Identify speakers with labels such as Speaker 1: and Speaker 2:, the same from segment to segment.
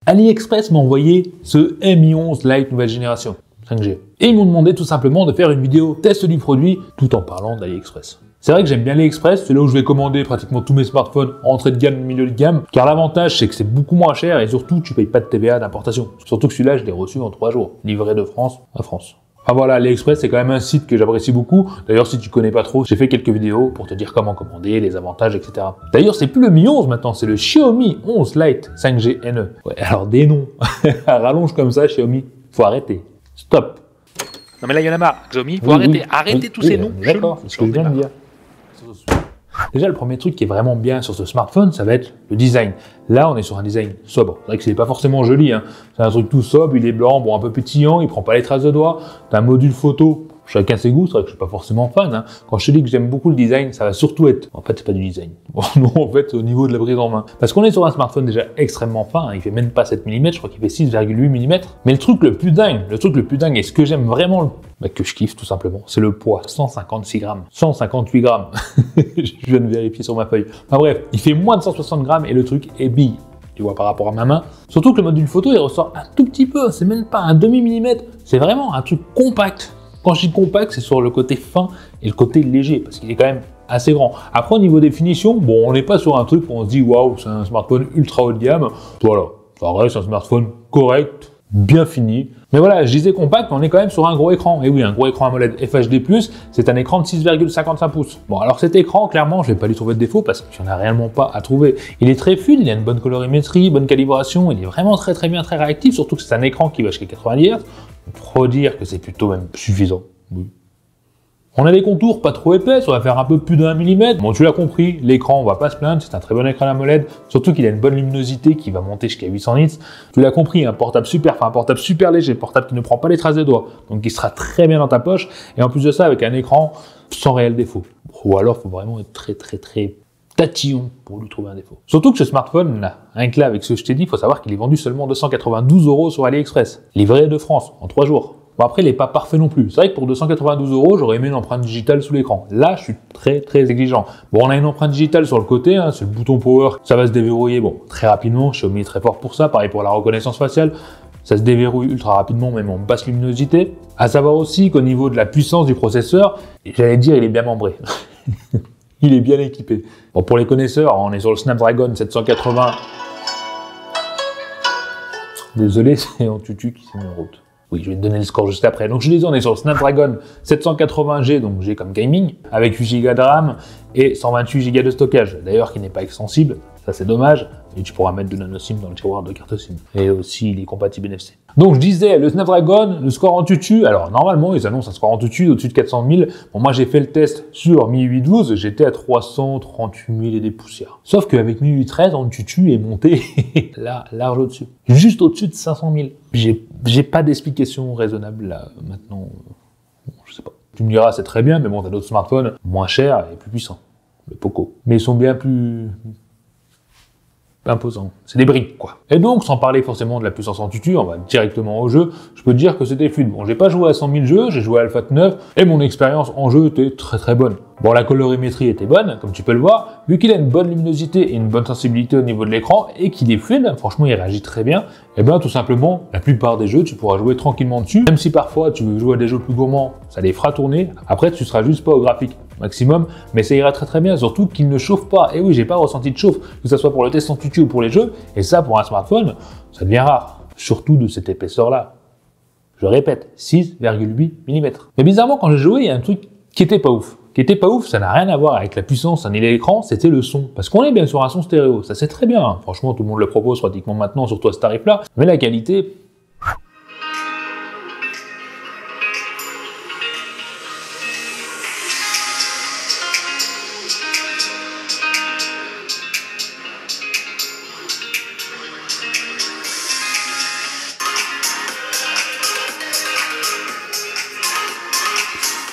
Speaker 1: AliExpress m'a envoyé ce Mi 11 Lite nouvelle génération 5G. Et ils m'ont demandé tout simplement de faire une vidéo test du produit tout en parlant d'AliExpress. C'est vrai que j'aime bien AliExpress, c'est là où je vais commander pratiquement tous mes smartphones entrée de gamme, milieu de gamme, car l'avantage c'est que c'est beaucoup moins cher et surtout tu payes pas de TVA d'importation. Surtout que celui-là je l'ai reçu en 3 jours, livré de France à France. Enfin voilà, AliExpress c'est quand même un site que j'apprécie beaucoup. D'ailleurs si tu connais pas trop, j'ai fait quelques vidéos pour te dire comment commander, les avantages, etc. D'ailleurs c'est plus le Mi 11 maintenant, c'est le Xiaomi 11 Lite 5G NE. Ouais, alors des noms à rallonge comme ça Xiaomi, faut arrêter. Stop.
Speaker 2: Non mais là il y en a marre, Xiaomi, faut arrêter tous ces noms.
Speaker 1: D'accord, c'est ce que je viens de dire. Déjà, le premier truc qui est vraiment bien sur ce smartphone, ça va être le design. Là, on est sur un design sobre. C'est vrai que c'est pas forcément joli, hein. C'est un truc tout sobre, il est blanc, bon, un peu pétillant, il prend pas les traces de doigts. T'as un module photo, chacun ses goûts, c'est vrai que je suis pas forcément fan, hein. Quand je te dis que j'aime beaucoup le design, ça va surtout être... En fait, c'est pas du design. Bon, non, en fait, au niveau de la prise en main. Parce qu'on est sur un smartphone déjà extrêmement fin, hein. Il fait même pas 7 mm, je crois qu'il fait 6,8 mm. Mais le truc le plus dingue, et ce que j'aime vraiment, que je kiffe tout simplement, c'est le poids. 156 grammes. 158 grammes. Je viens de vérifier sur ma feuille. Enfin bref, il fait moins de 160 grammes et le truc est bille. Tu vois, par rapport à ma main. Surtout que le module photo, il ressort un tout petit peu. C'est même pas un demi-millimètre. C'est vraiment un truc compact. Quand je dis compact, c'est sur le côté fin et le côté léger, parce qu'il est quand même assez grand. Après, au niveau définition, bon, on n'est pas sur un truc où on se dit, waouh, c'est un smartphone ultra haut de gamme. Voilà. Ça reste un smartphone correct, bien fini. Mais voilà, je disais compact, mais on est quand même sur un gros écran. Et oui, un gros écran AMOLED FHD+, c'est un écran de 6,55 pouces. Bon, alors cet écran, clairement, je vais pas lui trouver de défaut parce qu'il n'y en a réellement pas à trouver. Il est très fluide, il a une bonne colorimétrie, bonne calibration, il est vraiment très bien, très réactif, surtout que c'est un écran qui va jusqu'à 90 Hz. On peut dire que c'est plutôt même suffisant. Oui. On a des contours pas trop épais, on va faire un peu plus d'1 mm. Bon, tu l'as compris, l'écran, on va pas se plaindre, c'est un très bon écran AMOLED, surtout qu'il a une bonne luminosité qui va monter jusqu'à 800 nits. Tu l'as compris, un portable super léger, portable qui ne prend pas les traces des doigts, donc qui sera très bien dans ta poche, et en plus de ça, avec un écran sans réel défaut. Ou alors, faut vraiment être très tatillon pour lui trouver un défaut. Surtout que ce smartphone, là, rien que là, avec ce que je t'ai dit, il faut savoir qu'il est vendu seulement 292 € sur AliExpress, livré de France, en 3 jours. Bon, après, il n'est pas parfait non plus. C'est vrai que pour 292 €, j'aurais aimé une empreinte digitale sous l'écran. Là, je suis très exigeant. Bon, on a une empreinte digitale sur le côté, hein, c'est le bouton power, ça va se déverrouiller, bon, très rapidement. Xiaomi est très fort pour ça. Pareil pour la reconnaissance faciale. Ça se déverrouille ultra rapidement, même en basse luminosité. À savoir aussi qu'au niveau de la puissance du processeur, j'allais dire, il est bien membré. Il est bien équipé. Bon, pour les connaisseurs, on est sur le Snapdragon 780. Désolé, c'est en tutu qui s'est mis en route. Oui, je vais te donner le score juste après. Donc je disais, on est sur le Snapdragon 780G, donc G comme gaming, avec 8 Go de RAM et 128 Go de stockage. D'ailleurs, qui n'est pas extensible, ça c'est dommage. Et tu pourras mettre de nano SIM dans le tiroir de carte SIM. Et aussi, il est compatible NFC. Donc je disais, le Snapdragon, le score en tutu, alors normalement, ils annoncent un score en tutu au-dessus de 400 000. Bon, moi j'ai fait le test sur Mi 8 12, j'étais à 338 000 et des poussières. Sauf qu'avec Mi 8 13, en tutu est monté là, large au-dessus. Juste au-dessus de 500 000. J'ai pas d'explication raisonnable là, maintenant. Bon, je sais pas. Tu me diras, c'est très bien, mais bon, t'as d'autres smartphones moins chers et plus puissants. Le Poco. Mais ils sont bien plus imposant. C'est des briques, quoi. Et donc, sans parler forcément de la puissance en tutu, on va directement au jeu, je peux te dire que c'était fluide. Bon, j'ai pas joué à 100 000 jeux, j'ai joué à Alpha 9, et mon expérience en jeu était très bonne. Bon, la colorimétrie était bonne, comme tu peux le voir, vu qu'il a une bonne luminosité et une bonne sensibilité au niveau de l'écran, et qu'il est fluide, franchement, il réagit très bien, et bien, tout simplement, la plupart des jeux, tu pourras jouer tranquillement dessus, même si parfois, tu veux jouer à des jeux plus gourmands, ça les fera tourner, après, tu seras juste pas au graphique maximum, mais ça ira très bien, surtout qu'il ne chauffe pas. Et oui, j'ai pas ressenti de chauffe, que ce soit pour le test en tutu ou pour les jeux, et ça, pour un smartphone, ça devient rare, surtout de cette épaisseur-là. Je répète, 6,8 mm. Mais bizarrement, quand j'ai joué, il y a un truc qui était pas ouf. Ça n'a rien à voir avec la puissance ni l'écran, c'était le son. Parce qu'on est bien sur un son stéréo, ça c'est très bien. Hein. Franchement, tout le monde le propose pratiquement maintenant, surtout à ce tarif-là. Mais la qualité...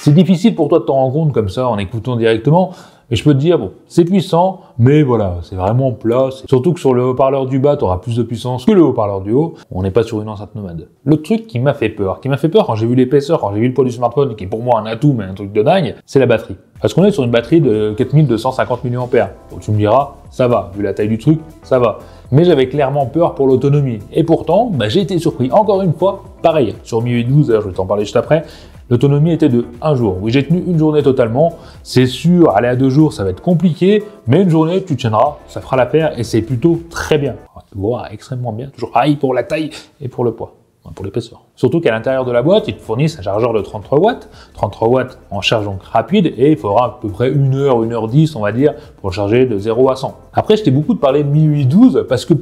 Speaker 1: C'est difficile pour toi de t'en rendre compte comme ça en écoutant directement, Et je peux te dire, bon, c'est puissant, mais voilà, c'est vraiment plat. Surtout que sur le haut-parleur du bas, tu auras plus de puissance que le haut-parleur du haut. On n'est pas sur une enceinte nomade. Le truc qui m'a fait peur quand j'ai vu l'épaisseur, quand j'ai vu le poids du smartphone, qui est pour moi un atout, mais un truc de dingue, c'est la batterie. Parce qu'on est sur une batterie de 4250 mAh. Bon, tu me diras, ça va, vu la taille du truc, ça va. Mais j'avais clairement peur pour l'autonomie. Et pourtant, j'ai été surpris. Encore une fois, pareil, sur Mi 8 12, je vais t'en parler juste après, l'autonomie était de 1 jour. Oui, j'ai tenu une journée totalement. C'est sûr, aller à 2 jours, ça va être compliqué, mais une journée, tu tiendras, ça fera l'affaire et c'est plutôt très bien. Voire extrêmement bien. Toujours pareil pour la taille et pour le poids. Pour l'épaisseur. Surtout qu'à l'intérieur de la boîte, ils te fournissent un chargeur de 33 watts. 33 watts en charge donc rapide et il faudra à peu près 1 heure, 1h10, on va dire, pour le charger de 0 à 100. Après, je t'ai beaucoup parlé de Mi 8 12 parce que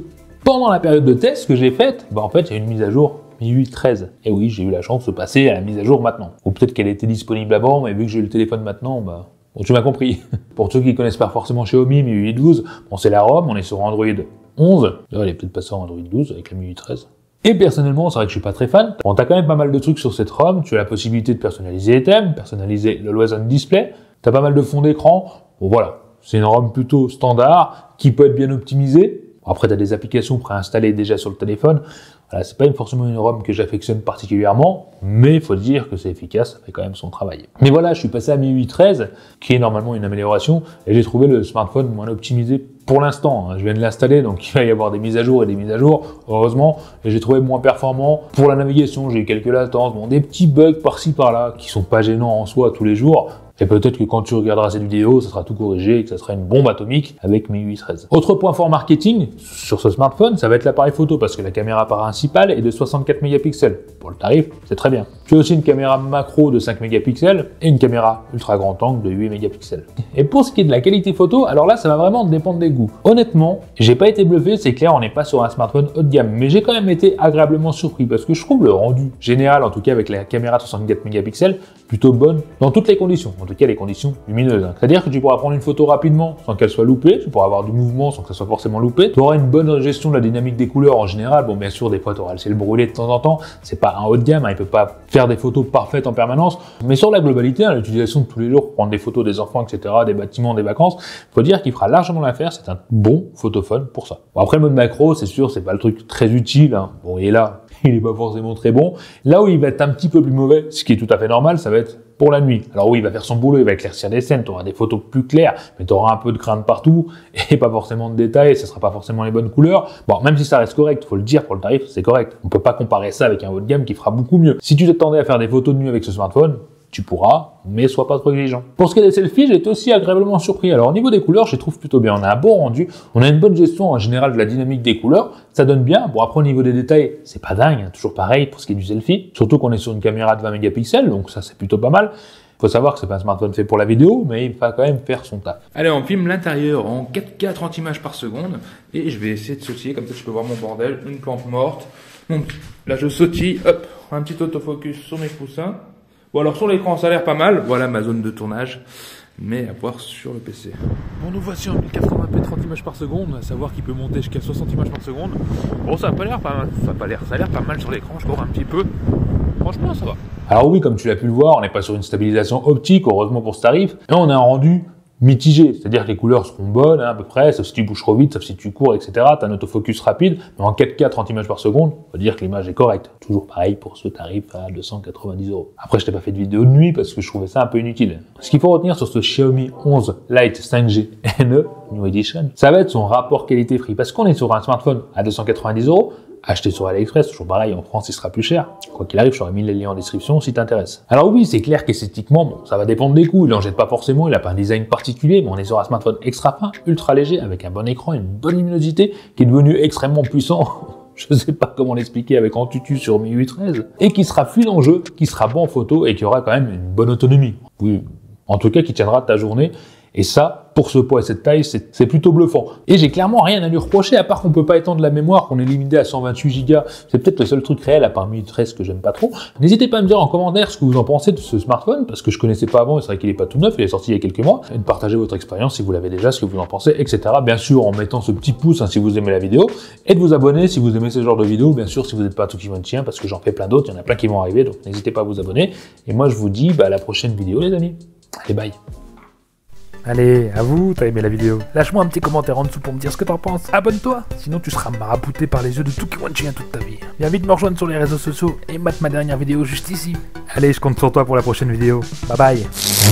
Speaker 1: pendant la période de test que j'ai faite, en fait, il y a une mise à jour Mi 8 13. Et oui, j'ai eu la chance de passer à la mise à jour maintenant. Ou peut-être qu'elle était disponible avant, mais vu que j'ai eu le téléphone maintenant, bon, tu m'as compris. Pour ceux qui connaissent pas forcément Xiaomi Mi 8 12, bon, c'est la ROM, on est sur Android 11. D'ailleurs, elle est peut-être passée en Android 12 avec la Mi 8 13. Et personnellement, c'est vrai que je suis pas très fan. Bon, t'as quand même pas mal de trucs sur cette ROM. Tu as la possibilité de personnaliser les thèmes, personnaliser le Always On Display. T'as pas mal de fonds d'écran. Bon, voilà. C'est une ROM plutôt standard qui peut être bien optimisée. Bon, après, t'as des applications préinstallées déjà sur le téléphone. Voilà, c'est pas forcément une ROM que j'affectionne particulièrement, mais il faut dire que c'est efficace, ça fait quand même son travail. Mais voilà, je suis passé à Mi 8 13, qui est normalement une amélioration, et j'ai trouvé le smartphone moins optimisé pour l'instant. Je viens de l'installer, donc il va y avoir des mises à jour et des mises à jour, heureusement, et j'ai trouvé moins performant. Pour la navigation, j'ai eu quelques latences, bon, des petits bugs par-ci par-là, qui sont pas gênants en soi tous les jours, et peut-être que quand tu regarderas cette vidéo, ça sera tout corrigé et que ça sera une bombe atomique avec Mi 8 13. Autre point fort marketing sur ce smartphone, ça va être l'appareil photo parce que la caméra principale est de 64 mégapixels. Pour le tarif, c'est très bien. Tu as aussi une caméra macro de 5 mégapixels et une caméra ultra grand angle de 8 mégapixels. Et pour ce qui est de la qualité photo, alors là, ça va vraiment dépendre des goûts. Honnêtement, j'ai pas été bluffé, c'est clair, on n'est pas sur un smartphone haut de gamme, mais j'ai quand même été agréablement surpris parce que je trouve le rendu général, en tout cas avec la caméra de 64 mégapixels, plutôt bonne dans toutes les conditions. En tout cas, les conditions lumineuses. C'est-à-dire que tu pourras prendre une photo rapidement sans qu'elle soit loupée, tu pourras avoir du mouvement sans que ça soit forcément loupé. Tu auras une bonne gestion de la dynamique des couleurs en général. Bon, bien sûr, des fois, tu auras le ciel brûlé de temps en temps. C'est pas un haut de gamme, il peut pas faire des photos parfaites en permanence. Mais sur la globalité, l'utilisation de tous les jours pour prendre des photos des enfants, etc., des bâtiments, des vacances, faut dire qu'il fera largement l'affaire. C'est un bon photophone pour ça. Bon, après, le mode macro, c'est sûr, c'est pas le truc très utile. Bon, il est là. Il est pas forcément très bon. Là où il va être un petit peu plus mauvais, ce qui est tout à fait normal, ça va être pour la nuit. Alors oui, il va faire son boulot, il va éclaircir des scènes, tu auras des photos plus claires, mais tu auras un peu de crainte partout et pas forcément de détails, ça sera pas forcément les bonnes couleurs. Bon, même si ça reste correct, faut le dire, pour le tarif, c'est correct. On peut pas comparer ça avec un haut de gamme qui fera beaucoup mieux. Si tu t'attendais à faire des photos de nuit avec ce smartphone, tu pourras, mais sois pas trop exigeant. Pour ce qui est des selfies, j'ai été aussi agréablement surpris. Alors au niveau des couleurs, je les trouve plutôt bien. On a un bon rendu, on a une bonne gestion en général de la dynamique des couleurs, ça donne bien. Bon, après au niveau des détails, c'est pas dingue, hein, toujours pareil pour ce qui est du selfie. Surtout qu'on est sur une caméra de 20 mégapixels, donc ça c'est plutôt pas mal. Faut savoir que c'est pas un smartphone fait pour la vidéo, mais il va quand même faire son taf.
Speaker 3: Allez, on filme l'intérieur en 4K 30 images par seconde, et je vais essayer de sautiller, comme ça tu peux voir mon bordel, une plante morte. Donc là je sautille, hop, un petit autofocus sur mes coussins. Bon alors sur l'écran ça a l'air pas mal, voilà ma zone de tournage, mais à voir sur le PC.
Speaker 2: Bon, nous voici en 1080p 30 images par seconde, à savoir qu'il peut monter jusqu'à 60 images par seconde. Bon, ça a pas l'air pas mal, ça a l'air pas mal sur l'écran, je cours un petit peu. Franchement, ça va.
Speaker 1: Alors oui, comme tu l'as pu le voir, on n'est pas sur une stabilisation optique, heureusement pour ce tarif, et on a un rendu mitigé, c'est-à-dire que les couleurs seront bonnes à peu près, sauf si tu bouges trop vite, sauf si tu cours, etc. Tu as un autofocus rapide, mais en 4K 30 images par seconde, on va dire que l'image est correcte. Toujours pareil pour ce tarif à 290 €. Après, je t'ai pas fait de vidéo de nuit parce que je trouvais ça un peu inutile. Ce qu'il faut retenir sur ce Xiaomi 11 Lite 5G NE New Edition, ça va être son rapport qualité-prix, parce qu'on est sur un smartphone à 290 €, acheté sur AliExpress, toujours pareil, en France il sera plus cher. Quoi qu'il arrive, j'aurais mis les liens en description si t'intéresse. Alors oui, c'est clair qu'esthétiquement, bon, ça va dépendre des coûts, il en jette pas forcément, il a pas un design particulier, mais on est sur un smartphone extra fin, ultra léger, avec un bon écran, une bonne luminosité, qui est devenu extrêmement puissant. Je sais pas comment l'expliquer avec Antutu sur Mi 8 13, et qui sera fluide en jeu, qui sera bon en photo, et qui aura quand même une bonne autonomie. Oui, en tout cas qui tiendra ta journée. Et ça, pour ce poids et cette taille, c'est plutôt bluffant. Et j'ai clairement rien à lui reprocher, à part qu'on peut pas étendre la mémoire, qu'on est limité à 128 Go. C'est peut-être le seul truc réel, à part Mi 13 que j'aime pas trop. N'hésitez pas à me dire en commentaire ce que vous en pensez de ce smartphone, parce que je connaissais pas avant, et c'est vrai qu'il est pas tout neuf, il est sorti il y a quelques mois. Et de partager votre expérience si vous l'avez déjà, ce que vous en pensez, etc. Bien sûr, en mettant ce petit pouce, hein, si vous aimez la vidéo, et de vous abonner si vous aimez ce genre de vidéo, bien sûr, si vous n'êtes pas tout qui me tient, parce que j'en fais plein d'autres, il y en a plein qui vont arriver, donc n'hésitez pas à vous abonner. Et moi, je vous dis à la prochaine vidéo, les amis. Allez, bye.
Speaker 2: Allez, à vous, t'as aimé la vidéo. Lâche-moi un petit commentaire en dessous pour me dire ce que t'en penses. Abonne-toi, sinon tu seras marabouté par les yeux de Tukiwanchi toute ta vie. Viens vite me rejoindre sur les réseaux sociaux et mate ma dernière vidéo juste ici. Allez, je compte sur toi pour la prochaine vidéo. Bye bye.